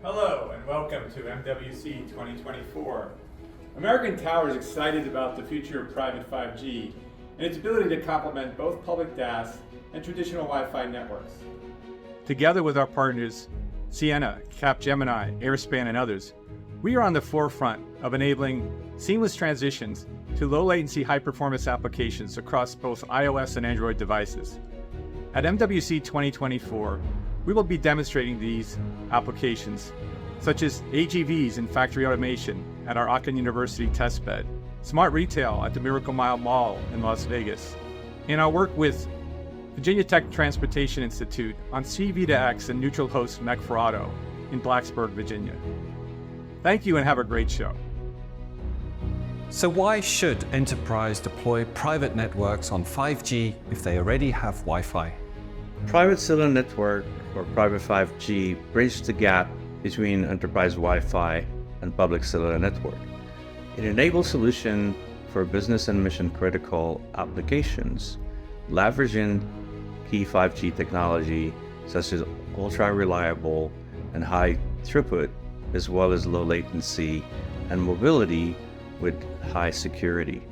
Hello and welcome to MWC 2024. American Tower is excited about the future of private 5G and its ability to complement both public DAS and traditional Wi-Fi networks. Together with our partners, Ciena, Capgemini, Airspan, and others, we are on the forefront of enabling seamless transitions to low-latency, high-performance applications across both iOS and Android devices. At MWC 2024, we will be demonstrating these applications, such as AGVs in factory automation at our Aachen University testbed, smart retail at the Miracle Mile Mall in Las Vegas, and our work with Virginia Tech Transportation Institute on C-V2X and neutral host MEC for Auto in Blacksburg, Virginia. Thank you and have a great show. So why should enterprise deploy private networks on 5G if they already have Wi-Fi? Private cellular network, or private 5G, bridges the gap between enterprise Wi-Fi and public cellular network. It enables solutions for business and mission-critical applications, leveraging key 5G technology such as ultra-reliable and high throughput, as well as low latency and mobility with high security.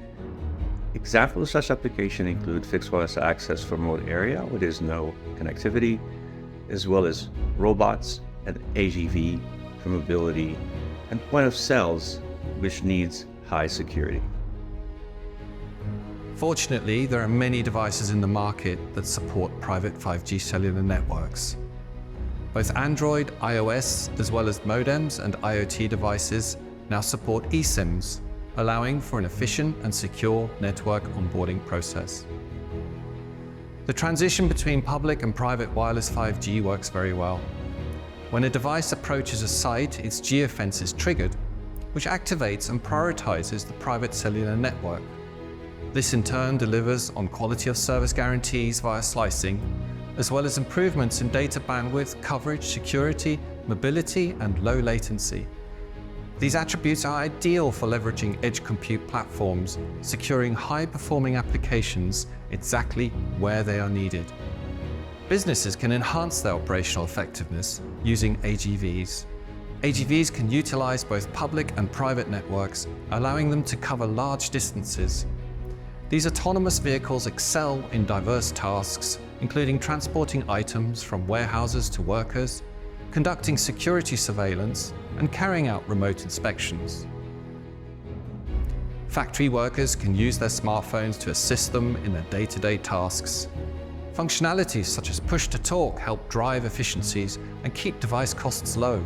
Examples of such applications include fixed wireless access for remote area where there is no connectivity, as well as robots and AGV for mobility, and point of sales, which needs high security. Fortunately, there are many devices in the market that support private 5G cellular networks. Both Android, iOS, as well as modems and IoT devices now support eSIMs, allowing for an efficient and secure network onboarding process. The transition between public and private wireless 5G works very well. When a device approaches a site, its geofence is triggered, which activates and prioritizes the private cellular network. This in turn delivers on quality of service guarantees via slicing, as well as improvements in data bandwidth, coverage, security, mobility, and low latency. These attributes are ideal for leveraging edge compute platforms, securing high-performing applications exactly where they are needed. Businesses can enhance their operational effectiveness using AGVs. AGVs can utilize both public and private networks, allowing them to cover large distances. These autonomous vehicles excel in diverse tasks, including transporting items from warehouses to workers, conducting security surveillance, and carrying out remote inspections. Factory workers can use their smartphones to assist them in their day-to-day tasks. Functionalities such as push-to-talk help drive efficiencies and keep device costs low.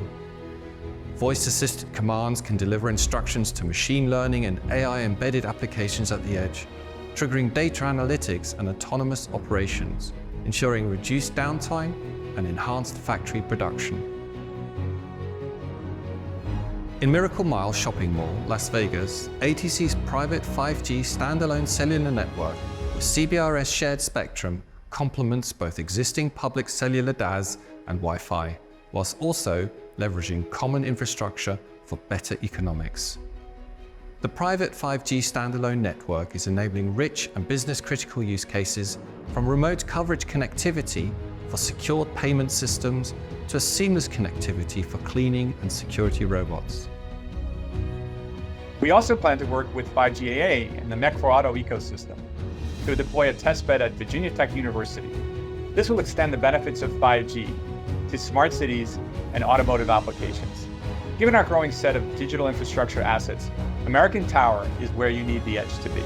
Voice-assisted commands can deliver instructions to machine learning and AI-embedded applications at the edge, triggering data analytics and autonomous operations, ensuring reduced downtime and enhanced factory production. In Miracle Mile Shopping Mall, Las Vegas, ATC's private 5G standalone cellular network with CBRS shared spectrum complements both existing public cellular DAS and Wi-Fi, whilst also leveraging common infrastructure for better economics. The private 5G standalone network is enabling rich and business-critical use cases, from remote coverage connectivity for secured payment systems to a seamless connectivity for cleaning and security robots. We also plan to work with 5G-AA and the MEC for Auto ecosystem to deploy a testbed at Virginia Tech University. This will extend the benefits of 5G to smart cities and automotive applications. Given our growing set of digital infrastructure assets, American Tower is where you need the edge to be.